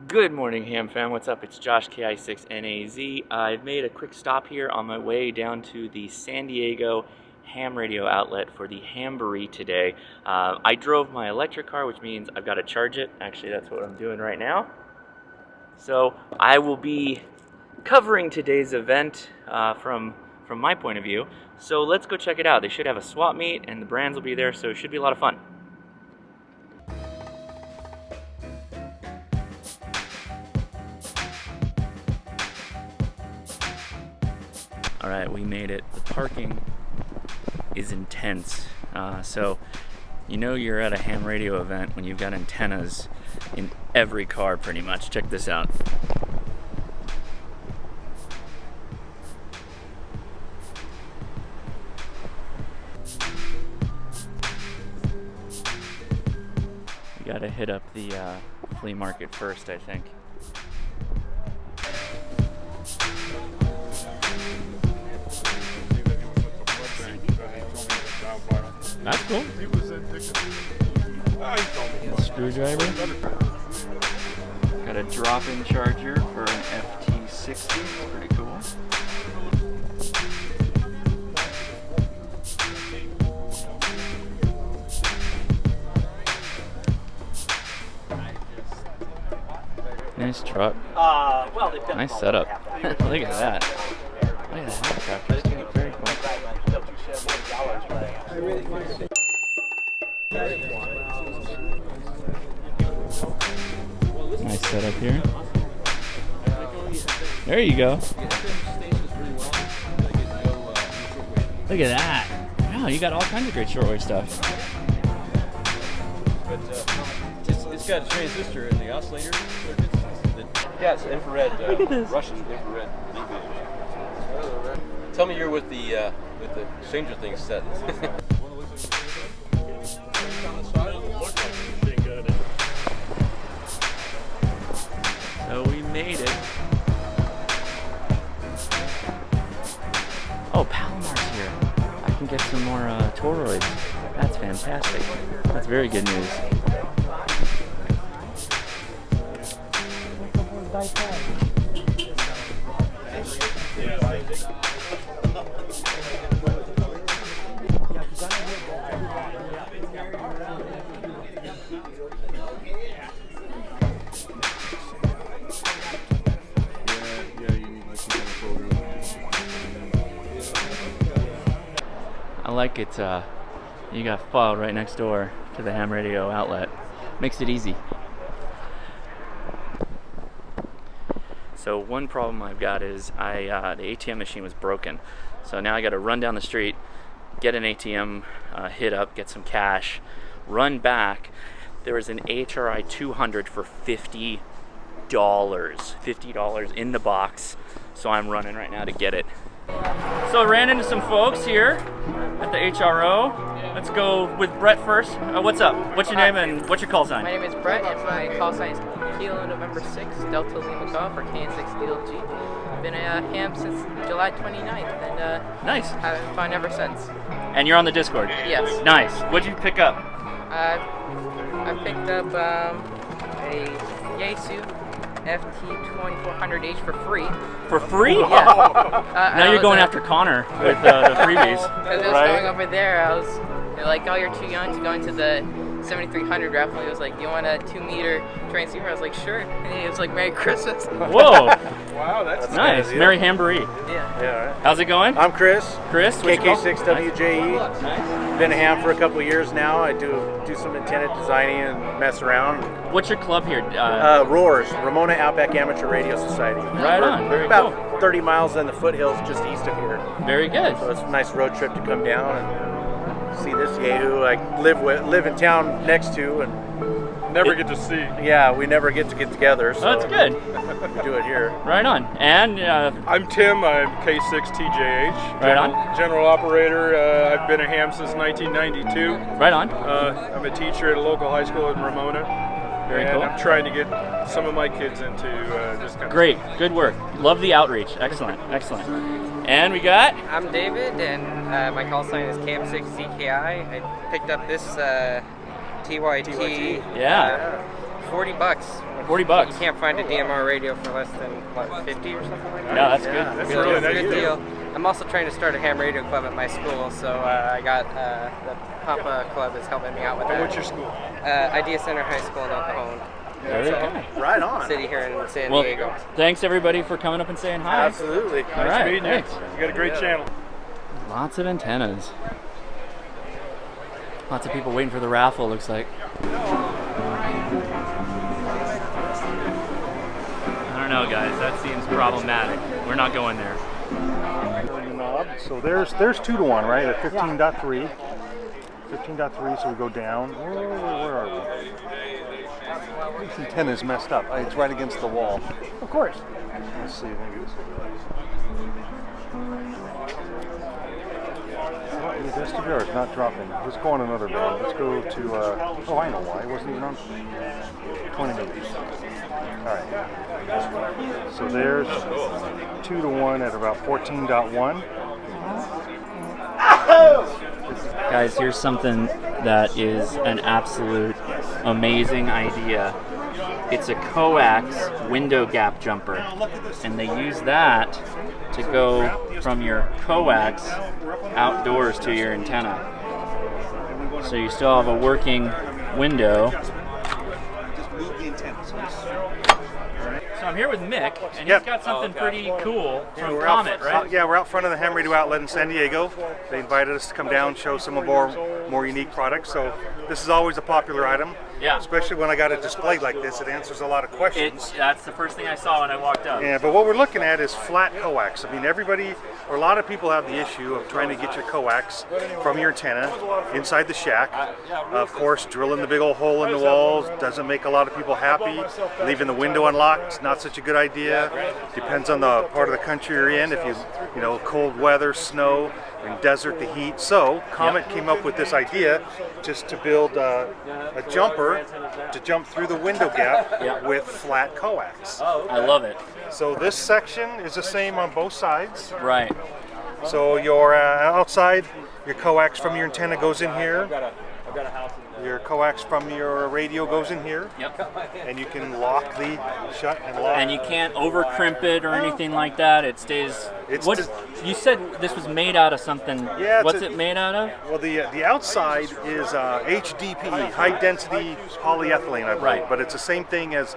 Good morning, Ham fam. What's up? It's Josh KI6NAZ. I've made a quick stop here on my way down to the San Diego ham radio outlet for the Hamboree today. I drove my electric car, which means I've got to charge it. Actually, that's what I'm doing right now. So I will be covering today's event from my point of view. So let's go check it out. They should have a swap meet and the brands will be there, so it should be a lot of fun. Alright, we made it. The parking is intense. So you know you're at a ham radio event when you've got antennas in every car pretty much. Check this out. We gotta hit up the flea market first, I think. That's cool. Screwdriver. Got a drop-in charger for an FT60. Pretty cool. Nice truck. Nice setup. Look at that. Look at the helicopters. Very cool. Nice setup here. There you go. Look at that. Wow, you got all kinds of great shortwave stuff. It's got a transistor in the oscillator circuits. Yeah, it's infrared. Look at this. Russian infrared. Tell me you're with the Stranger Things set. So we made it. Oh, Palomar's here. I can get some more toroids. That's fantastic. That's very good news. I like it, you got filed right next door to the ham radio outlet. Makes it easy. So one problem I've got is the ATM machine was broken. So now I got to run down the street, get an ATM hit up, get some cash, run back. There was an HRI 200 for $50. $50 in the box. So I'm running right now to get it. So I ran into some folks here at the HRO. Let's go with Brett first. What's up? What's your name and what's your call sign? My name is Brett and my call sign is Kilo November 6, Delta Lima Golf for KN6DLG. Been a ham since July 29th and Nice. having fun ever since. And you're on the Discord? Yes. Nice. What'd you pick up? I picked up a Yaesu FT2400H for free. For free? Yeah. Now you're going after Connor with the freebies. Because I was going over there, they're like, oh, you're too young to go into the 7300 raffle. He was like, you want a 2-meter transceiver? I was like, sure. And he was like, Merry Christmas. Whoa. Wow, that's Nice. Merry Hamboree. Yeah. How's it going? I'm Chris. Chris, what's your call? KK6WJE. Nice. Been a ham for a couple years now. I do some antenna designing and mess around. What's your club here? Roars, Ramona Outback Amateur Radio Society. Right on. Very About cool. 30 miles in the foothills just east of here. Very good. So it's a nice road trip to come down and see this Yahoo I live in town next to, and never get to see. yeah, we never get to get together. So Oh, that's good. we do it here. Right on. And I'm Tim. I'm K6TJH. Right on. General operator. I've been a ham since 1992. right on. I'm a teacher at a local high school in Ramona. Very and cool. I'm trying to get some of my kids into this kind of Great. Good work. Love the outreach. Excellent. Excellent. And we got I'm David, and my call sign is Cam6ZKI. I picked up this TYT Yeah. 40 bucks. 40 bucks. You can't find a DMR radio for less than, what, 50 or something like that? No, that's good. That's Really really good nice deal. I'm also trying to start a ham radio club at my school, so I got the Papa Club is helping me out with that. What's your school? Idea Center High School in El Cajon. Very So, good. Right on. City here in San Well, Diego. thanks everybody for coming up and saying hi. Absolutely. All right, thanks. You got a great channel. Lots of antennas. Lots of people waiting for the raffle, looks like. I don't know, guys. That seems problematic. We're not going there. So there's 2-to-1, right? At 15.3. 15.3, so we go down. Where are we? This antenna is messed up. It's right against the wall. Of course. Let's see. Maybe this the vestibular is not dropping. Let's go on another band. Let's go to, oh, I know why. It wasn't even on 20 meters. Alright. So there's 2-to-1 at about 14.1. Guys, here's something that is an absolute amazing idea. It's a coax window gap jumper, and they use that to go from your coax outdoors to your antenna. So you still have a working window. So I'm here with Mick, and Yep. he's got something pretty cool from We're Comet, out, right? yeah, we're out front of the ham radio outlet in San Diego. They invited us to come down, show some of our more unique products. So this is always a popular item. Yeah. Especially when I got it displayed like this, it answers a lot of questions. That's the first thing I saw when I walked up. Yeah, but what we're looking at is flat coax. I mean, everybody, or a lot of people have the issue of trying to get your coax from your antenna inside the shack. Of course, drilling the big old hole in the walls doesn't make a lot of people happy. Leaving the window unlocked is not such a good idea. Depends on the part of the country you're in. If you know, cold weather, snow, in desert, the heat. So Comet came up with this idea just to build a jumper to jump through the window gap with flat coax. I love it. So this section is the same on both sides. Right. So your outside, your coax from your antenna goes in here. Your coax from your radio goes in here. Yep. And you can lock the shut and lock. And you can't over crimp it or anything like that. It stays. It's What just- you said this was made out of something. Yeah, What's it made out of? Well, the outside is HDPE, high density polyethylene, I believe. Right. But it's the same thing as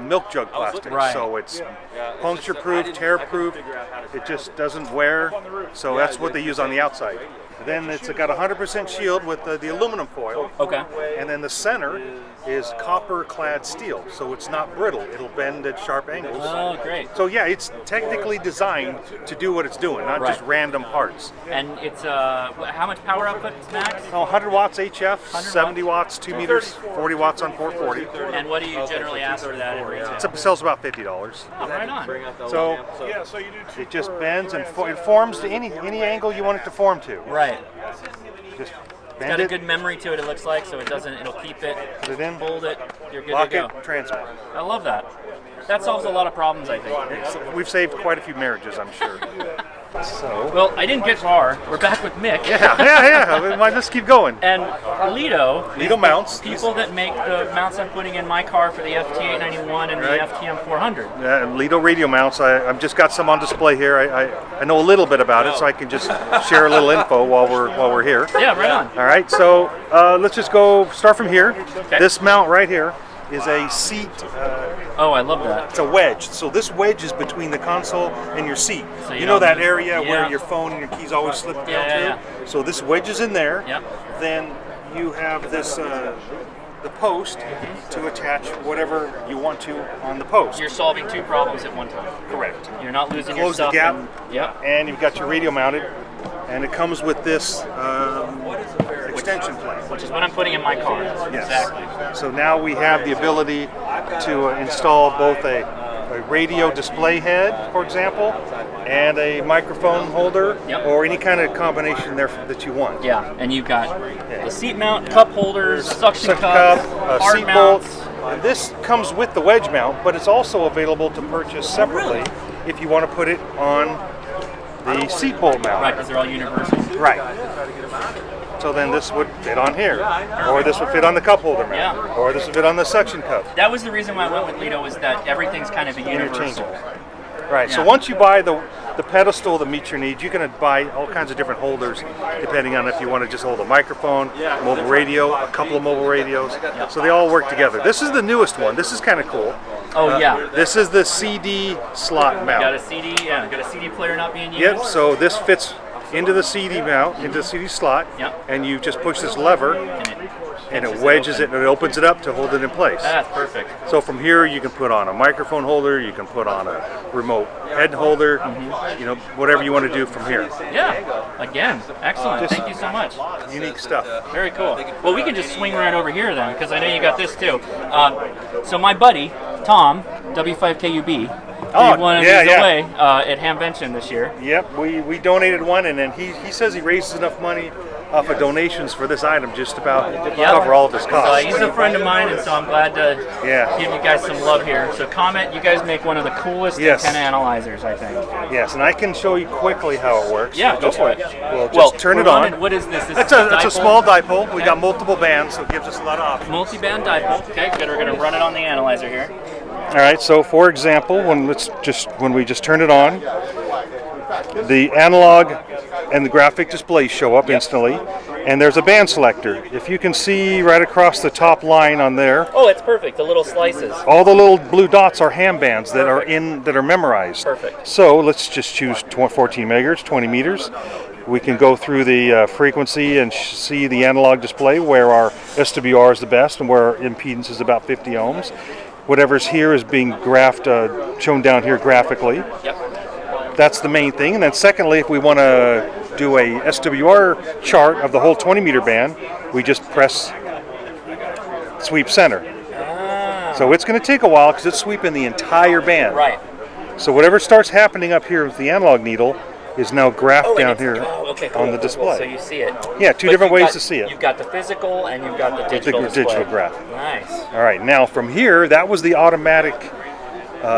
milk jug plastic. Right. So it's puncture proof, tear proof. It just doesn't wear. So that's what they use on the outside. Then it's got 100% shield with the aluminum foil. Okay. And then the center is copper clad steel, so it's not brittle. It'll bend at sharp angles. Oh, great. So yeah, it's technically designed to do what it's doing, not just Right. random parts. And it's how much power output is max? Oh, 100 watts HF, 100 70 watts, 2 meters, 40 watts on 440. And what do you generally ask for that in retail? It sells about $50. Oh, right on. So it just bends and it forms to any angle you want it to form to. Right. Just It's bend got a it, good memory to it. It looks like, so it doesn't. It'll keep it. put it in, Hold it. You're good lock to go. it, transmit. I love that. That solves a lot of problems, I think. We've saved quite a few marriages, I'm sure. So. Well, I didn't get far. We're back with Mick. Yeah. We might just keep going. And Lido. Lido mounts. People that make the mounts I'm putting in my car for the FT891 and Right. the FTM 400. Lido radio mounts. I've just got some on display here. I know a little bit about it, so I can just share a little info while we're here. Yeah, right on. All right. So let's just start from here. Okay. This mount right here is a seat. Oh, I love that. It's a wedge. So this wedge is between the console and your seat. So you you know don't that lose- area yeah. where your phone and your keys always slip down Yeah. to. So this wedge is in there. Yep. Then you have this the post to attach whatever you want to on the post. You're solving two problems at one time. Correct. You're not losing your Close the stuff. gap. Yep. And you've got your radio mounted, and it comes with this extension plate. Which is what I'm putting in my car. Yes. Exactly. So now we have the ability to install both a radio display head, for example, and a microphone holder, Yep. or any kind of combination there that you want. Yeah, and you've got the seat mount, cup holders, suction Suction cup, cup, hard seat bolt. mounts. This comes with the wedge mount, but it's also available to purchase separately if you want to put it on the seat bolt mount. Right, because they're all universal. Right. So then this would fit on here, or this would fit on the cup holder mount, Yeah. or this would fit on the suction cup. That was the reason why I went with Lido, is that everything's kind of a universal. Interchangeable. Right. So Yeah. once you buy the pedestal that meets your needs, you can buy all kinds of different holders depending on if you want to just hold a microphone, mobile radio, a couple of mobile radios. So they all work together. This is the newest one. This is kind of cool. Oh yeah. This is the CD slot mount. Got a CD, yeah. Got a CD player not being used. Yep. So this fits into the CD mount, into the CD slot, Yep. and you just push this lever, and it wedges it and it opens it up to hold it in place. That's perfect. So from here you can put on a microphone holder, you can put on a remote head holder, you know, whatever you want to do from here. Yeah. Again, excellent. Thank you so much. Unique stuff. Very cool. Well, we can just swing right over here then, because I know you got this too. So my buddy Tom, W5KUB, Oh, gave one of yeah, these yeah. away at Hamvention this year. Yep, we donated one, and then he says he raises enough money off of donations for this item just about to cover all of his costs. He's a friend of mine, and so I'm glad to Yeah. give you guys some love here. So Comet, you guys make one of the coolest Yes. antenna analyzers, I think. Yes, and I can show you quickly how it works. Yeah, go for it. We'll just turn it on. What is this? This It's is a dipole? small dipole. We Okay. got multiple bands, so it gives us a lot of options. Multi-band dipole. Okay, good. We're going to run it on the analyzer here. All right. So, for example, when we just turn it on, the analog and the graphic displays show up instantly, and there's a band selector. If you can see right across the top line on there, Oh, it's perfect. The little slices. all the little blue dots are ham bands that are memorized. Perfect. So let's just choose 14 megahertz, 20 meters. We can go through the frequency and see the analog display where our SWR is the best and where our impedance is about 50 ohms. Whatever's here is being shown down here graphically. Yep. That's the main thing. And then secondly, if we want to do a SWR chart of the whole 20 meter band, we just press sweep center. So it's going to take a while because it's sweeping the entire band. Right. So whatever starts happening up here with the analog needle is now graphed and down it's- here okay, cool, on the cool, display. cool. So you see it. Yeah, two But different you've ways got- to see it. You've got the physical and you've got the digital display. digital graph. Nice. All right, now from here, that was the automatic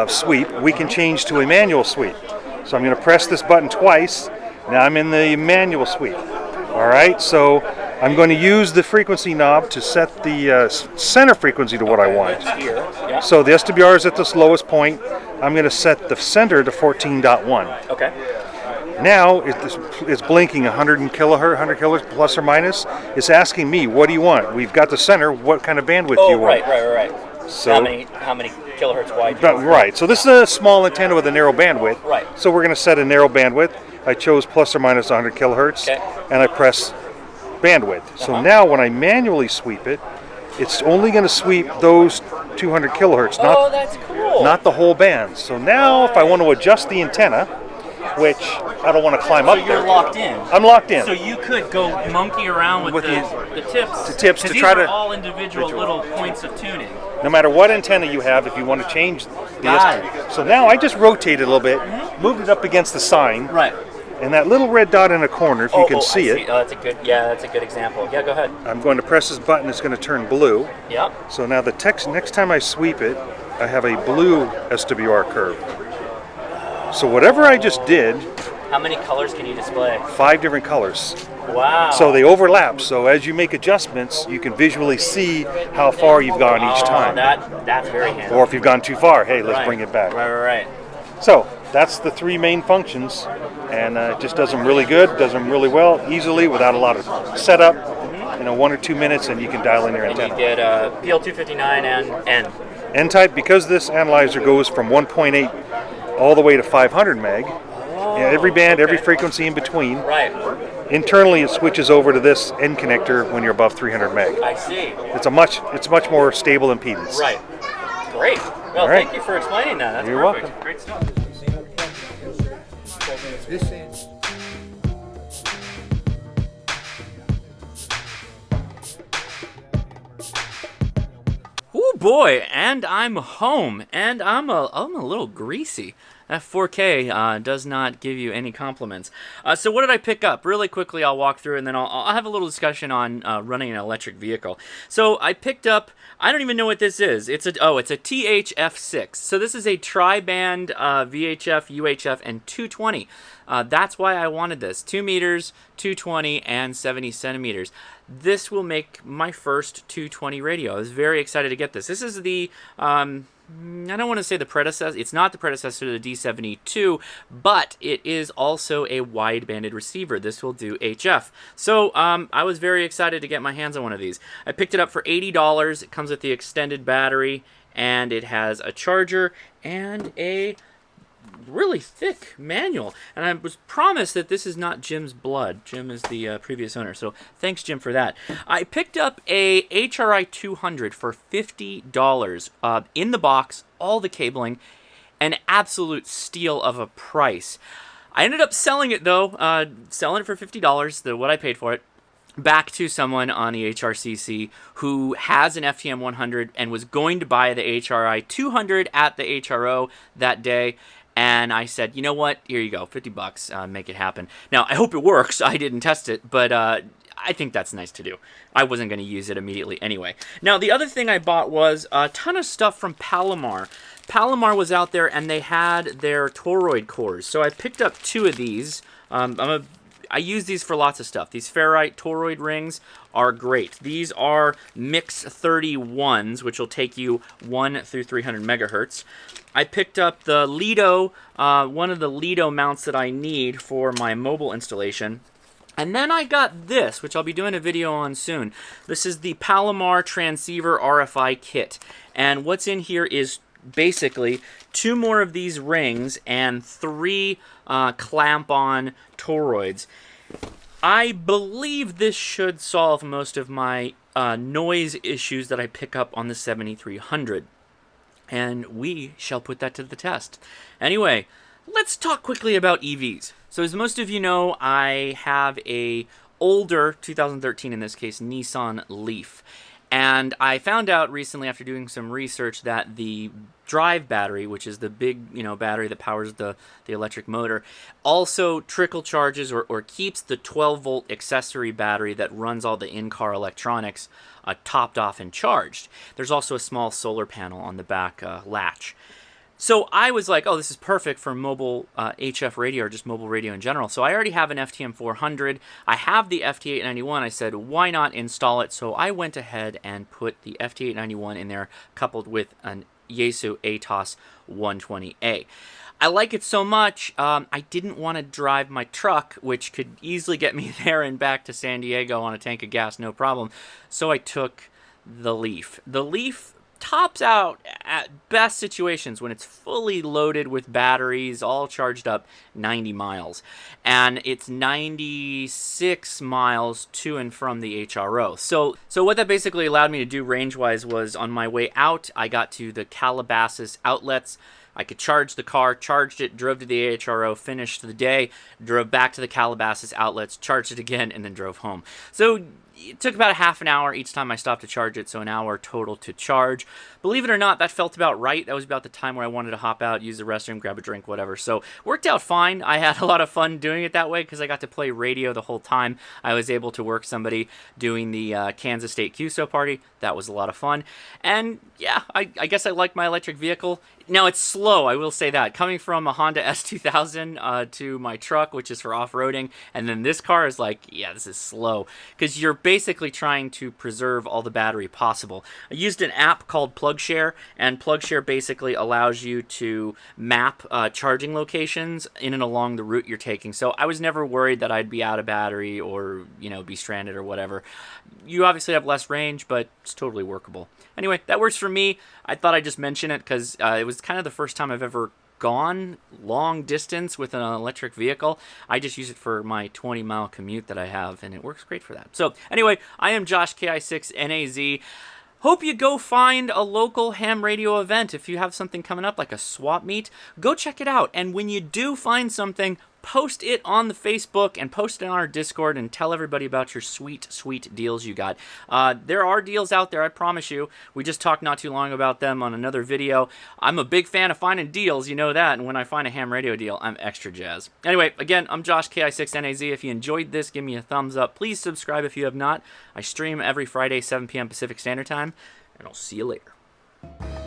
sweep. We can change to a manual sweep. So I'm going to press this button twice. Now I'm in the manual sweep. All right, so I'm going to use the frequency knob to set the center frequency to what I want. Here. Yeah. So the SWR is at this lowest point. I'm going to set the center to 14.1. Okay. Now it's blinking 100 kilohertz plus or minus. It's asking me, what do you want? We've got the center. What kind of bandwidth do you want? Right. So how many kilohertz wide? do you want? right. So this is a small antenna with a narrow bandwidth. Right. So we're going to set a narrow bandwidth. I chose plus or minus 100 kilohertz, Okay. and I press bandwidth. So now when I manually sweep it, it's only going to sweep those 200 kilohertz, Oh, that's cool. not the whole band. So now if I want to adjust the antenna, which I don't want to climb So up you're there. locked in. I'm locked in. So you could go monkey around with the tips. The tips 'Cause to these try are to- all individual little points of tuning. No matter what antenna you have, if you want to change the Got it. So now I just rotated a little bit, moved it up against the sign, Right. and that little red dot in the corner, if you can see I it, Oh, that's a good. Yeah, that's a good example. Yeah, go ahead. I'm going to press this button, it's going to turn blue. Yep. So now the next time I sweep it, I have a blue SWR curve. So whatever I just did, How many colors can you display? 5 different colors. Wow. So they overlap. So as you make adjustments, you can visually see how far you've gone each time. That's very handy. Or if you've gone too far, hey, let's Right. bring it back. Right. So that's the 3 main functions, and it just does them really good, does them really well, easily, without a lot of setup. 1 or 2 minutes, and you can dial in your And you antenna. get PL259 and N. N-type, because this analyzer goes from 1.8 all the way to 500 meg, every band, every frequency in between, Right. internally it switches over to this N connector when you're above 300 meg. I see. It's much more stable impedance. Right. Great. Well, All right. thank you for explaining that. That's You're perfect. welcome. Great stuff. Oh boy, and I'm home, and I'm a little greasy. That 4K does not give you any compliments. So what did I pick up? Really quickly, I'll walk through, and then I'll have a little discussion on running an electric vehicle. So I picked up, I don't even know what this is. It's a THF6. So this is a tri-band VHF, UHF, and 220. That's why I wanted this. 2 meters, 220, and 70 centimeters. This will make my first 220 radio. I was very excited to get this. This is the... I don't want to say the predecessor. It's not the predecessor to the D72, but it is also a wide-banded receiver. This will do HF. So I was very excited to get my hands on one of these. I picked it up for $80. It comes with the extended battery, and it has a charger and a really thick manual. And I was promised that this is not Jim's blood. Jim is the previous owner, so thanks, Jim, for that. I picked up a HRI 200 for $50 in the box, all the cabling, an absolute steal of a price. I ended up selling it, though, selling it for $50, what I paid for it, back to someone on the HRCC who has an FTM 100 and was going to buy the HRI 200 at the HRO that day. And I said, you know what? Here you go, $50. Make it happen. Now, I hope it works. I didn't test it, but I think that's nice to do. I wasn't going to use it immediately anyway. Now, the other thing I bought was a ton of stuff from Palomar. Palomar was out there, and they had their toroid cores. So I picked up 2 of these. I use these for lots of stuff. These ferrite toroid rings are great. These are Mix 31s, which will take you 1 through 300 megahertz. I picked up the Lido, one of the Lido mounts that I need for my mobile installation. And then I got this, which I'll be doing a video on soon. This is the Palomar Transceiver RFI kit. And what's in here is basically 2 more of these rings and 3 clamp-on toroids. I believe this should solve most of my noise issues that I pick up on the 7300. And we shall put that to the test. Anyway, let's talk quickly about EVs. So as most of you know, I have a older, 2013 in this case, Nissan Leaf. And I found out recently after doing some research that the drive battery, which is the big battery that powers the electric motor, also trickle charges or keeps the 12-volt accessory battery that runs all the in-car electronics topped off and charged. There's also a small solar panel on the back latch. So I was like, oh, this is perfect for mobile HF radio or just mobile radio in general. So I already have an FTM 400. I have the FT891. I said, why not install it? So I went ahead and put the FT891 in there coupled with an Yaesu ATOS 120A. I like it so much, I didn't want to drive my truck, which could easily get me there and back to San Diego on a tank of gas, no problem. So I took the Leaf. The Leaf tops out at best situations when it's fully loaded with batteries, all charged up, 90 miles. And it's 96 miles to and from the HRO. So what that basically allowed me to do range-wise was on my way out, I got to the Calabasas outlets. I could charge the car, charged it, drove to the HRO, finished the day, drove back to the Calabasas outlets, charged it again, and then drove home. So it took about a half an hour each time I stopped to charge it, so an hour total to charge. Believe it or not, that felt about right. That was about the time where I wanted to hop out, use the restroom, grab a drink, whatever. So worked out fine. I had a lot of fun doing it that way because I got to play radio the whole time. I was able to work somebody doing the Kansas State QSO party. That was a lot of fun. And yeah, I guess I like my electric vehicle. Now, it's slow, I will say that. Coming from a Honda S2000 to my truck, which is for off-roading, and then this car is like, yeah, this is slow. Because you're basically trying to preserve all the battery possible. I used an app called PlugShare, and PlugShare basically allows you to map charging locations in and along the route you're taking. So I was never worried that I'd be out of battery or, be stranded or whatever. You obviously have less range, but it's totally workable. Anyway, that works for me. I thought I'd just mention it because it was kind of the first time I've ever gone long distance with an electric vehicle. I just use it for my 20-mile commute that I have, and it works great for that. So anyway, I am Josh, KI6NAZ. Hope you go find a local ham radio event. If you have something coming up like a swap meet, go check it out. And when you do find something, post it on the Facebook and post it on our Discord and tell everybody about your sweet, sweet deals you got. There are deals out there, I promise you. We just talked not too long about them on another video. I'm a big fan of finding deals, you know that, and when I find a ham radio deal, I'm extra jazzed. Anyway, again, I'm Josh, KI6NAZ. If you enjoyed this, give me a thumbs up. Please subscribe if you have not. I stream every Friday, 7 p.m. Pacific Standard Time, and I'll see you later.